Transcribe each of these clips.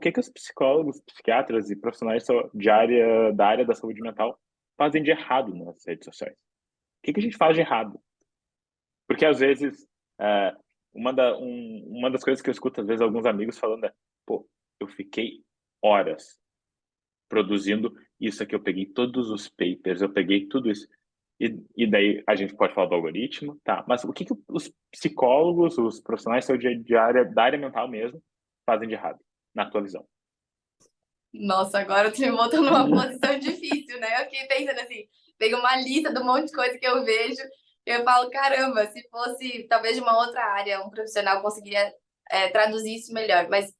que os psicólogos, psiquiatras e profissionais da área da saúde mental fazem de errado nas redes sociais? O que a gente faz de errado? Porque às vezes, eh, uma das coisas que eu escuto às vezes alguns amigos falando é, pô, eu fiquei horas produzindo isso aqui, eu peguei todos os papers, eu peguei tudo isso. E daí a gente pode falar do algoritmo, tá, mas o que os psicólogos, os profissionais de saúde da área mental mesmo, fazem de errado, na tua visão? Nossa, agora tu me botou numa posição difícil, né? Eu fiquei pensando assim, tem uma lista de um monte de coisa que eu vejo, e eu falo, caramba, se fosse talvez de uma outra área, um profissional conseguiria traduzir isso melhor. Mas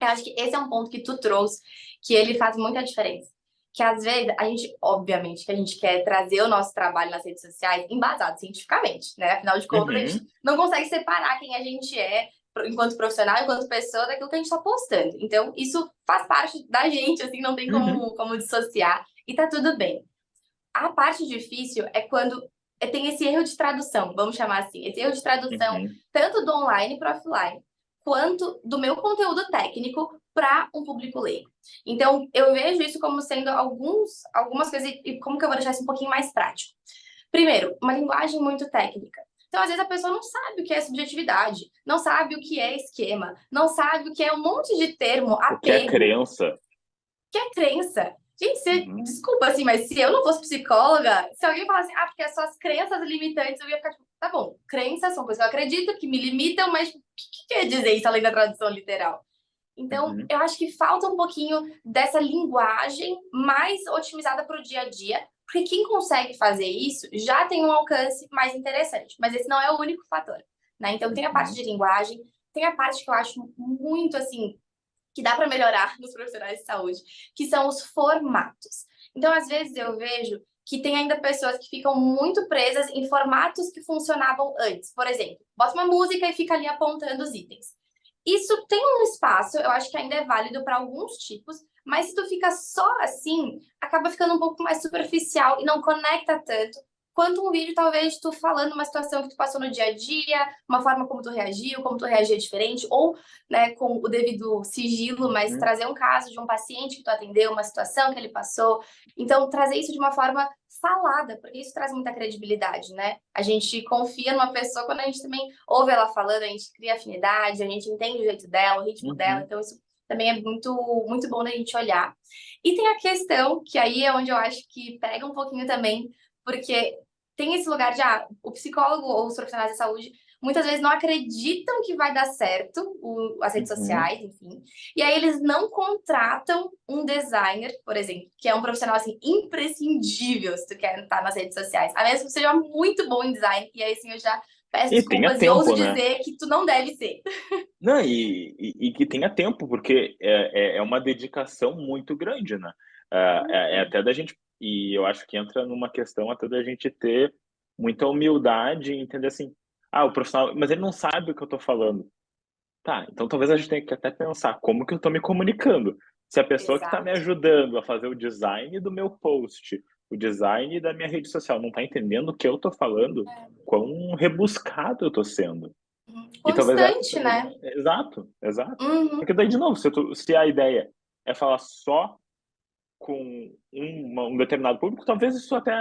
eu acho que esse é um ponto que tu trouxe, que ele faz muita diferença. Que às vezes a gente, obviamente, que a gente quer trazer o nosso trabalho nas redes sociais embasado cientificamente, né? Afinal de contas, a gente Uhum, não consegue separar quem a gente é enquanto profissional, enquanto pessoa, daquilo que a gente está postando. Então, isso faz parte da gente, assim, não tem uhum, como dissociar, e tá tudo bem. A parte difícil é quando tem esse erro de tradução, vamos chamar assim, esse erro de tradução uhum, tanto do online para offline, quanto do meu conteúdo técnico para um público leigo. Então, eu vejo isso como sendo algumas coisas, e como que eu vou deixar isso um pouquinho mais prático? Primeiro, uma linguagem muito técnica. Então, às vezes, a pessoa não sabe o que é subjetividade, não sabe o que é esquema, não sabe o que é um monte de termo, o que é apego, crença? que é crença. Gente, Uhum, desculpa, assim, mas se eu não fosse psicóloga, se alguém falasse, porque as suas crenças limitantes, eu ia ficar tipo, tá bom, crenças são coisas que eu acredito, que me limitam, mas o que quer dizer isso além da tradução literal? Então, uhum, eu acho que falta um pouquinho dessa linguagem mais otimizada para o dia a dia, porque quem consegue fazer isso já tem um alcance mais interessante, mas esse não é o único fator, né? Então, tem a parte uhum, de linguagem, tem a parte que eu acho muito, assim, que dá para melhorar nos profissionais de saúde, que são os formatos. Então, às vezes, eu vejo que tem ainda pessoas que ficam muito presas em formatos que funcionavam antes. Por exemplo, bota uma música e fica ali apontando os itens. Isso tem um espaço, eu acho que ainda é válido para alguns tipos, mas se tu fica só assim, acaba ficando um pouco mais superficial e não conecta tanto quanto um vídeo, talvez, tu falando uma situação que tu passou no dia a dia, uma forma como tu reagiu, como tu reagia diferente, ou, né, com o devido sigilo, mas uhum. trazer um caso de um paciente que tu atendeu, uma situação que ele passou. Então, trazer isso de uma forma falada, porque isso traz muita credibilidade, né? A gente confia numa pessoa quando a gente também ouve ela falando, a gente cria afinidade, a gente entende o jeito dela, o ritmo dela, Uhum. então isso também é muito bom da gente olhar. E tem a questão, que aí é onde eu acho que pega um pouquinho também, porque tem esse lugar de, o psicólogo ou os profissionais de saúde muitas vezes não acreditam que vai dar certo as redes Uhum. sociais, enfim. E aí eles não contratam um designer, por exemplo, que é um profissional assim imprescindível se tu quer estar nas redes sociais. A menos que você seja muito bom em design, e aí assim eu já peço E tenha desculpas e ouso tempo, né? dizer que tu não deve ser. Não, e que tenha tempo, porque é uma dedicação muito grande, né? É até da gente, e eu acho que entra numa questão até da gente ter muita humildade e entender assim, o profissional, mas ele não sabe o que eu tô falando. Tá, então talvez a gente tenha que até pensar como que eu tô me comunicando. Se a pessoa que está me Exato. ajudando a fazer o design do meu post, o design da minha rede social, não tá entendendo o que eu tô falando, quão rebuscado eu tô sendo. E talvez essa Constante, né? exato, exato. Uhum. Porque daí, de novo, se a ideia é falar só com um determinado público, talvez isso até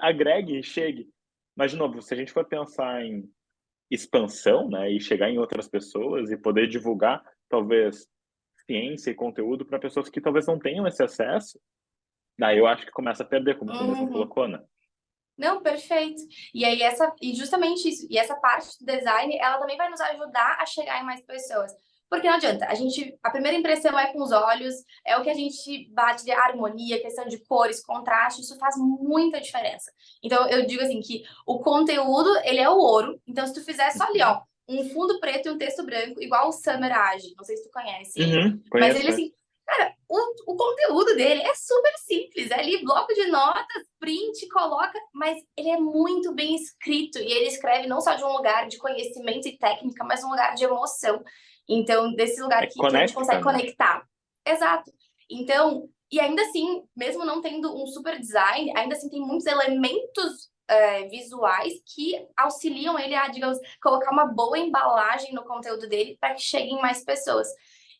agregue e chegue. Mas, de novo, se a gente for pensar em expansão, né, e chegar em outras pessoas e poder divulgar, talvez, ciência e conteúdo para pessoas que talvez não tenham esse acesso, daí eu acho que começa a perder, como tu mesmo Uhum. colocou, né? Não, perfeito. E justamente isso, e essa parte do design, ela também vai nos ajudar a chegar em mais pessoas. Porque não adianta, a primeira impressão é com os olhos, é o que a gente bate de harmonia, questão de cores, contraste, isso faz muita diferença. Então eu digo assim que o conteúdo, ele é o ouro. Então se tu fizer só ali, Uhum. ó, um fundo preto e um texto branco, igual o Summer age, não sei se tu conhece ele, Uhum. mas Conheço, ele conheço. assim, cara, o conteúdo dele é super simples, é ali bloco de notas, print, coloca, mas ele é muito bem escrito e ele escreve não só de um lugar de conhecimento e técnica, mas um lugar de emoção. Então, desse lugar É que que a gente conecta, consegue né? conectar. Exato. Então, e ainda assim, mesmo não tendo um super design, ainda assim tem muitos elementos visuais que auxiliam ele a, digamos, colocar uma boa embalagem no conteúdo dele para que cheguem mais pessoas.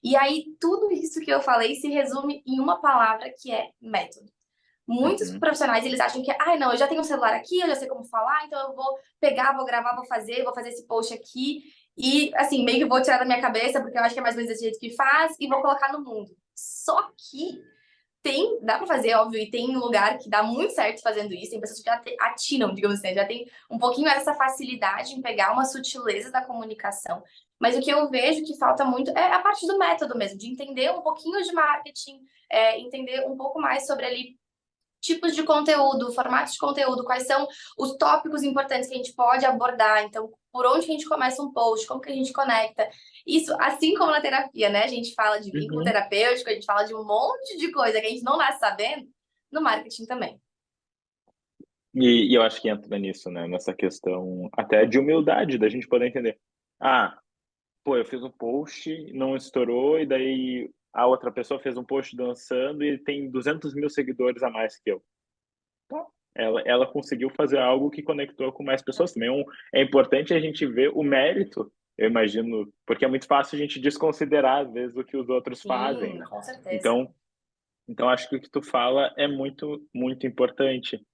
E aí, tudo isso que eu falei se resume em uma palavra que é método. Muitos Uhum. profissionais, eles acham que, ah, não, eu já tenho um celular aqui, eu já sei como falar, então eu vou pegar, vou gravar, vou fazer esse post aqui, e, assim, meio que vou tirar da minha cabeça, porque eu acho que é mais ou menos desse jeito que faz, e vou colocar no mundo. Só que dá pra fazer, óbvio, e tem lugar que dá muito certo fazendo isso, tem pessoas que já atinam, digamos assim, já tem um pouquinho essa facilidade em pegar uma sutileza da comunicação. Mas o que eu vejo que falta muito é a parte do método mesmo, de entender um pouquinho de marketing, entender um pouco mais sobre ali tipos de conteúdo, formatos de conteúdo, quais são os tópicos importantes que a gente pode abordar. Então, por onde que a gente começa um post, como que a gente conecta. Isso, assim como na terapia, né? A gente fala de vínculo Uhum. terapêutico, a gente fala de um monte de coisa que a gente não nasce sabendo, no marketing também. E eu acho que entra nisso, né? Nessa questão até de humildade, da gente poder entender. Ah, pô, eu fiz um post, não estourou, e daí a outra pessoa fez um post dançando e tem 200 mil seguidores a mais que eu. Tá. Ela conseguiu fazer algo que conectou com mais pessoas também. É importante a gente ver o mérito, eu imagino, porque é muito fácil a gente desconsiderar, às vezes, o que os outros fazem, Sim, né? com certeza. Então, então acho que o que tu fala é muito, muito importante.